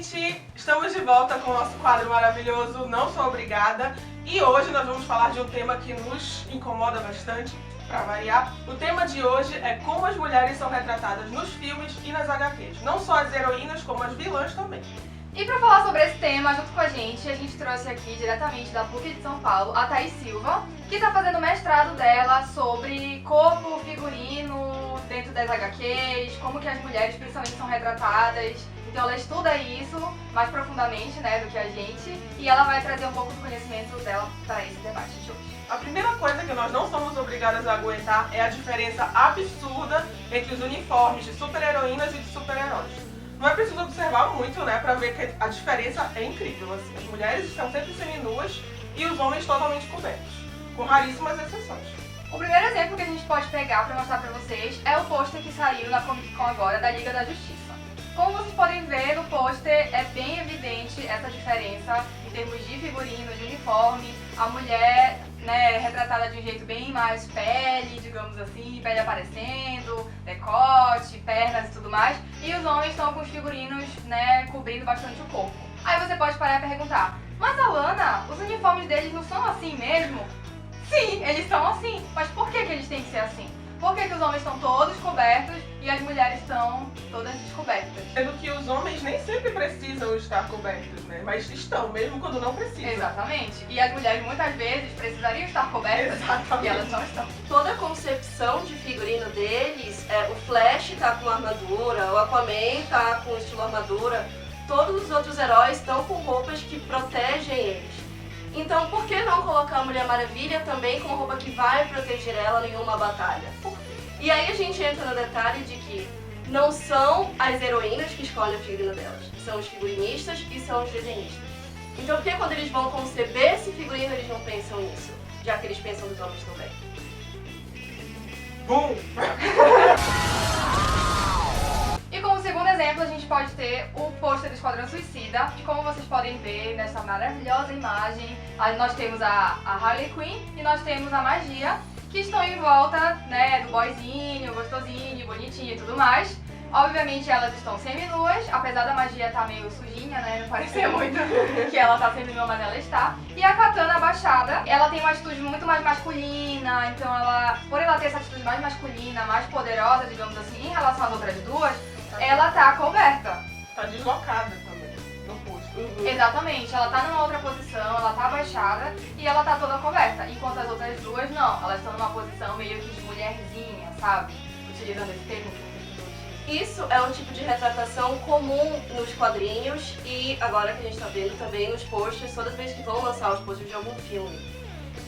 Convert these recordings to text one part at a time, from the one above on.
gente! Estamos de volta com o nosso quadro maravilhoso Não Sou Obrigada. E hoje nós vamos falar de um tema que nos incomoda bastante, para variar. O tema de hoje é como as mulheres são retratadas nos filmes e nas HQs. Não só as heroínas, como as vilãs também. E para falar sobre esse tema, junto com a gente trouxe aqui diretamente da PUC de São Paulo a Thaís Silva, que está fazendo o mestrado dela sobre corpo, figurino dentro das HQs, como que as mulheres principalmente são retratadas. Então ela estuda isso mais profundamente, né, do que a gente, e ela vai trazer um pouco do conhecimento dela para esse debate de hoje. A primeira coisa que nós não somos obrigadas a aguentar é a diferença absurda entre os uniformes de super-heroínas e de super-heróis. Não é preciso observar muito, né, pra ver que a diferença é incrível, assim. As mulheres estão sempre seminuas e os homens totalmente cobertos, com raríssimas exceções. O primeiro exemplo que a gente pode pegar para mostrar para vocês é o pôster que saiu na Comic Con agora da Liga da Justiça. Como vocês podem ver no pôster, é bem evidente essa diferença em termos de figurino, de uniforme. A mulher, né, retratada de um jeito bem mais pele, digamos assim, pele aparecendo, decote, pernas e tudo mais. E os homens estão com os figurinos, né, cobrindo bastante o corpo. Aí você pode parar e perguntar, mas Alana, os uniformes deles não são assim mesmo? Sim, eles são assim, mas por que eles têm que ser assim? Por que os homens estão todos cobertos e as mulheres estão todas descobertas? Sendo que os homens nem sempre precisam estar cobertos, né? Mas estão, mesmo quando não precisam. Exatamente. E as mulheres muitas vezes precisariam estar cobertas. Exatamente. E elas não estão. Toda a concepção de figurino deles, o Flash tá com armadura, o Aquaman tá com estilo armadura, todos os outros heróis estão com roupas que protegem eles. Então, por que não colocar a Mulher Maravilha também com roupa que vai proteger ela em uma batalha? E aí a gente entra no detalhe de que não são as heroínas que escolhem o figurino delas, são os figurinistas e são os desenhistas. Então, por que quando eles vão conceber esse figurino eles não pensam nisso? Já que eles pensam dos homens também. Bum! E como segundo exemplo, a gente pode ter o pôster do Esquadrão Suicida, que como vocês podem ver nessa maravilhosa imagem, nós temos a Harley Quinn e nós temos a Magia, que estão em volta, né, do boyzinho, gostosinho, bonitinho e tudo mais. Obviamente elas estão seminuas, apesar da Magia estar meio sujinha, né, não parecer muito que ela tá seminua, mas ela está. E a Katana abaixada, ela tem uma atitude muito mais masculina, então por ela ter essa atitude mais masculina, mais poderosa, digamos assim, em relação às outras duas, ela tá coberta. Tá deslocada também, no posto. Exatamente, ela tá numa outra posição, ela tá abaixada e ela tá toda coberta. Enquanto as outras duas não, elas estão numa posição meio que de mulherzinha, sabe? Utilizando esse termo que muita gente Isso é um tipo de retratação comum nos quadrinhos e agora que a gente tá vendo também nos posters, todas as vezes que vão lançar os posters de algum filme.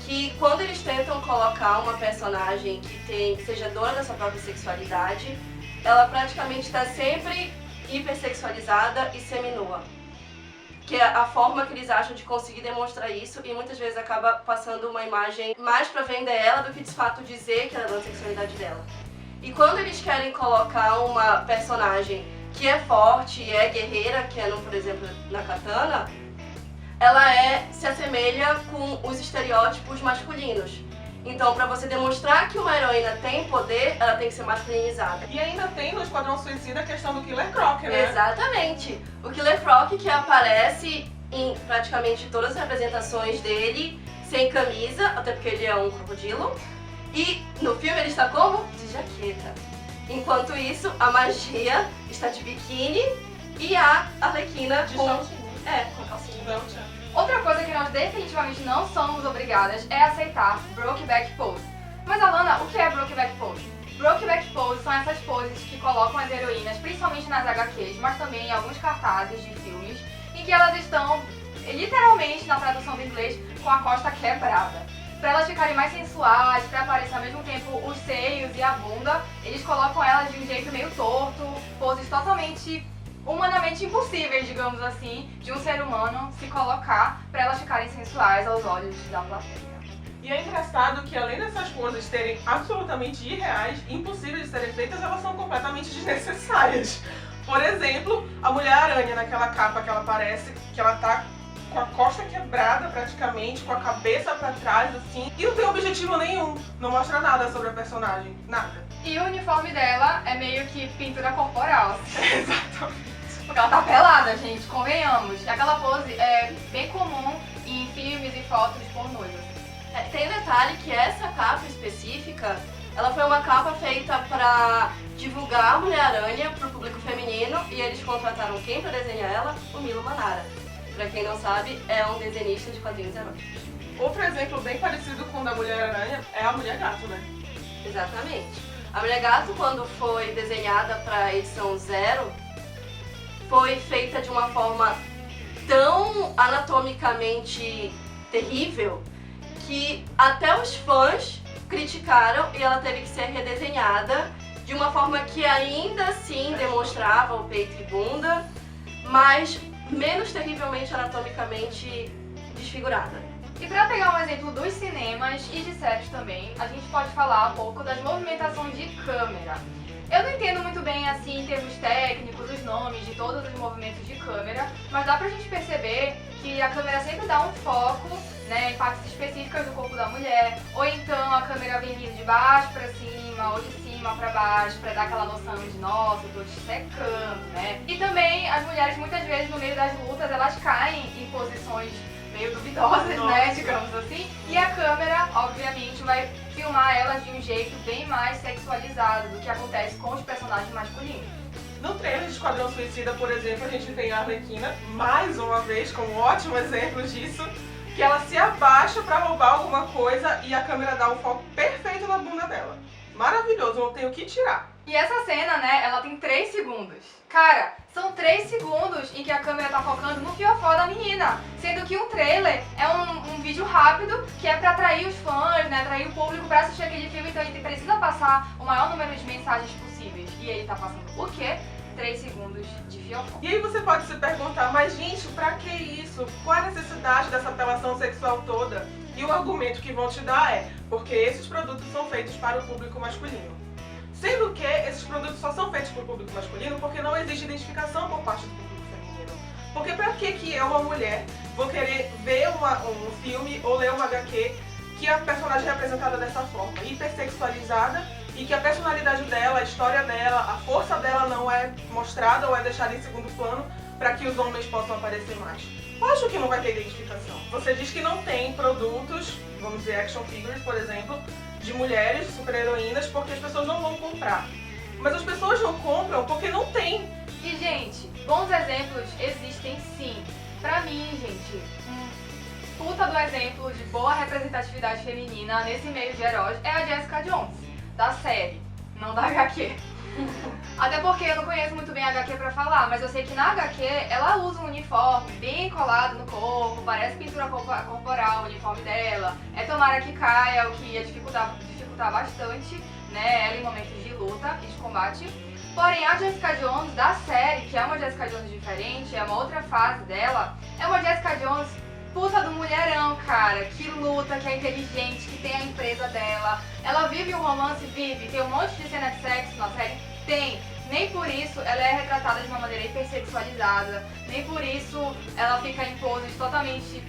Que quando eles tentam colocar uma personagem que seja dona da sua própria sexualidade, ela praticamente está sempre hipersexualizada e seminua. Que é a forma que eles acham de conseguir demonstrar isso e muitas vezes acaba passando uma imagem mais pra vender ela do que de fato dizer que ela é da sexualidade dela. E quando eles querem colocar uma personagem que é forte e é guerreira, que é, por exemplo, na Katana, ela se assemelha com os estereótipos masculinos. Então, pra você demonstrar que uma heroína tem poder, ela tem que ser masculinizada. E ainda tem no Esquadrão Suicida a questão do Killer Croc, né? Exatamente. O Killer Croc que aparece em praticamente todas as representações dele, sem camisa, até porque ele é um crocodilo. E no filme ele está como? De jaqueta. Enquanto isso, a Magia está de biquíni e a Arlequina De com shortinho. com calcinha. Não, Outra coisa que nós definitivamente não somos obrigadas é aceitar Brokeback Pose. Mas Alana, o que é Brokeback Pose? Brokeback Pose são essas poses que colocam as heroínas, principalmente nas HQs, mas também em alguns cartazes de filmes, em que elas estão, literalmente, na tradução do inglês, com a costa quebrada. Para elas ficarem mais sensuais, para aparecer ao mesmo tempo os seios e a bunda, eles colocam elas de um jeito meio torto, poses totalmente humanamente impossíveis, digamos assim, de um ser humano se colocar para elas ficarem sensuais aos olhos da plateia. E é engraçado que além dessas poses terem absolutamente irreais, impossíveis de serem feitas, elas são completamente desnecessárias. Por exemplo, a Mulher-Aranha naquela capa que ela aparece, que ela tá com a costa quebrada praticamente, com a cabeça pra trás assim, e não tem objetivo nenhum, não mostra nada sobre a personagem, nada. E o uniforme dela é meio que pintura corporal. Exatamente. Porque ela tá pelada, nada, gente, convenhamos. Aquela pose é bem comum em filmes e fotos pornôs. Tem um detalhe que essa capa específica, ela foi uma capa feita pra divulgar a Mulher-Aranha pro público feminino e eles contrataram quem pra desenhar ela? O Milo Manara. Pra quem não sabe, é um desenhista de quadrinhos heróicos. Outro exemplo bem parecido com o da Mulher-Aranha é a Mulher Gato, né? Exatamente. A Mulher Gato, quando foi desenhada pra edição 0, foi feita de uma forma tão anatomicamente terrível que até os fãs criticaram e ela teve que ser redesenhada de uma forma que ainda assim demonstrava o peito e bunda, mas menos terrivelmente anatomicamente desfigurada. E pra pegar um exemplo dos cinemas e de séries também, a gente pode falar um pouco das movimentações de câmera. Eu não entendo muito bem, assim, em termos técnicos, os nomes de todos os movimentos de câmera, mas dá pra gente perceber que a câmera sempre dá um foco, né, em partes específicas do corpo da mulher, ou então a câmera vem vindo de baixo pra cima, ou de cima pra baixo, pra dar aquela noção de, nossa, eu tô te secando, né. E também as mulheres, muitas vezes, no meio das lutas, elas caem em posições meio duvidosas, né, digamos assim, e a câmera, obviamente, vai filmar elas de um jeito bem mais sexualizado do que acontece com os personagens masculinos. No trailer de Esquadrão Suicida, por exemplo, a gente tem a Arlequina, mais uma vez, como um ótimo exemplo disso, que ela se abaixa pra roubar alguma coisa e a câmera dá um foco perfeito na bunda dela. Maravilhoso, não tem o que tirar. E essa cena, né, ela tem 3 segundos. Cara, são 3 segundos em que a câmera tá focando no fiofó da menina. Sendo que um trailer é um vídeo rápido que é pra atrair os fãs, né, atrair o público pra assistir aquele filme. Então ele precisa passar o maior número de mensagens possíveis. E ele tá passando o quê? 3 segundos de fiofó. E aí você pode se perguntar, mas gente, pra que isso? Qual a necessidade dessa apelação sexual toda? E o argumento que vão te dar é, porque esses produtos são feitos para o público masculino. Sendo que esses produtos só são feitos para o público masculino porque não existe identificação por parte do público feminino. Porque pra que eu, uma mulher, vou querer ver um filme ou ler uma HQ que a personagem é representada dessa forma, hipersexualizada, e que a personalidade dela, a história dela, a força dela não é mostrada ou é deixada em segundo plano para que os homens possam aparecer mais? Lógico que não vai ter identificação. Você diz que não tem produtos, vamos dizer action figures, por exemplo, de mulheres super-heroínas porque as pessoas não vão comprar. Mas as pessoas não compram porque não tem. E, gente, bons exemplos existem sim. Pra mim, gente, puta do exemplo de boa representatividade feminina nesse meio de heróis é a Jessica Jones, da série, não da HQ. Até porque eu não conheço muito bem a HQ pra falar, mas eu sei que na HQ ela usa um uniforme bem colado no corpo, parece pintura corporal o uniforme dela. É tomara que caia, o que ia dificultar bastante, né, ela em momentos de luta e de combate. Porém, a Jessica Jones da série, que é uma Jessica Jones diferente, é uma outra fase dela, é uma Jessica Jones puta do mulherão, cara, que luta, que é inteligente, que tem a empresa dela. Ela vive um romance, vive, tem um monte de cena de sexo na série, tem. Nem por isso ela é retratada de uma maneira hipersexualizada, nem por isso ela fica em poses totalmente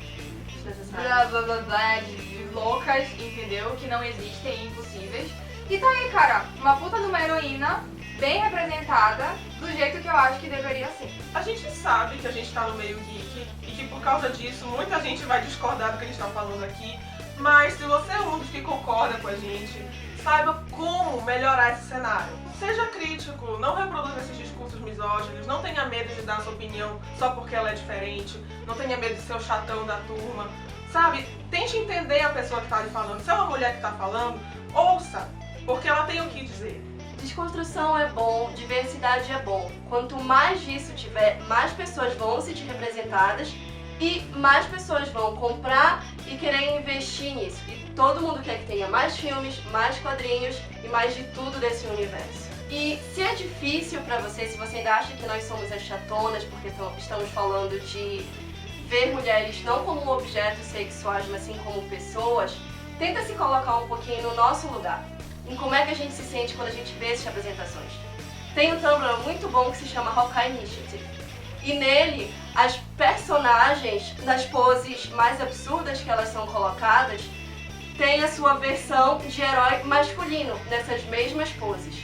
blá blá blá blá de loucas, entendeu? Que não existem, impossíveis. E tá aí, cara, uma puta de uma heroína bem representada do jeito que eu acho que deveria ser. A gente sabe que a gente tá no meio geek e que por causa disso muita gente vai discordar do que a gente tá falando aqui, mas se você é um dos que concorda com a gente, saiba como melhorar esse cenário. Seja crítico, não reproduza esses discursos misóginos, não tenha medo de dar sua opinião só porque ela é diferente, não tenha medo de ser o chatão da turma, sabe? Tente entender a pessoa que tá ali falando. Se é uma mulher que tá falando, ouça, porque ela tem o que dizer. Desconstrução é bom, diversidade é bom. Quanto mais disso tiver, mais pessoas vão se sentir representadas e mais pessoas vão comprar e querer investir nisso. E todo mundo quer que tenha mais filmes, mais quadrinhos e mais de tudo desse universo. E se é difícil pra você, se você ainda acha que nós somos as chatonas porque estamos falando de ver mulheres não como objetos sexuais, mas sim como pessoas, tenta se colocar um pouquinho no nosso lugar. Em como é que a gente se sente quando a gente vê essas apresentações. Tem um Tumblr muito bom que se chama Hawkeye Initiative. E nele, as personagens, nas poses mais absurdas que elas são colocadas, tem a sua versão de herói masculino nessas mesmas poses.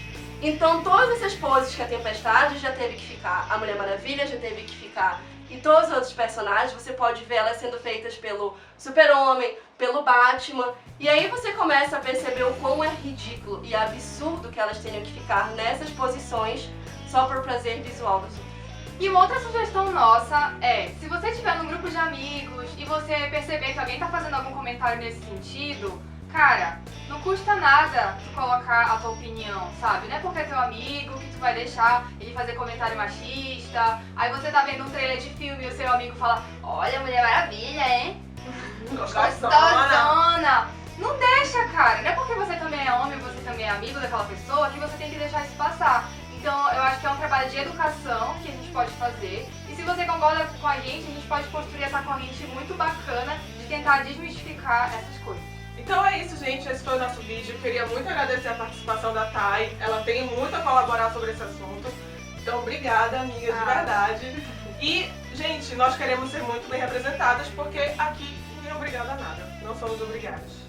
Então todas essas poses que a Tempestade já teve que ficar, a Mulher Maravilha já teve que ficar, e todos os outros personagens, você pode ver elas sendo feitas pelo Super-Homem, pelo Batman, e aí você começa a perceber o quão é ridículo e absurdo que elas tenham que ficar nessas posições só por prazer visual dos outros. E uma outra sugestão nossa é, se você estiver num grupo de amigos e você perceber que alguém tá fazendo algum comentário nesse sentido, cara, não custa nada tu colocar a tua opinião, sabe? Não é porque é teu amigo que tu vai deixar ele fazer comentário machista, aí você tá vendo um trailer de filme e o seu amigo fala, olha, Mulher Maravilha, hein? Gostosona! Não deixa, cara. Não é porque você também é homem, você também é amigo daquela pessoa que você tem que deixar isso passar. Então, eu acho que é um trabalho de educação que a gente pode fazer. E se você concorda com a gente pode construir essa corrente muito bacana de tentar desmistificar essas coisas. Então é isso, gente. Esse foi o nosso vídeo. Queria muito agradecer a participação da Thay. Ela tem muito a colaborar sobre esse assunto. Então, obrigada, amiga, de verdade. E, gente, nós queremos ser muito bem representadas porque aqui ninguém é obrigado a nada. Não somos obrigadas.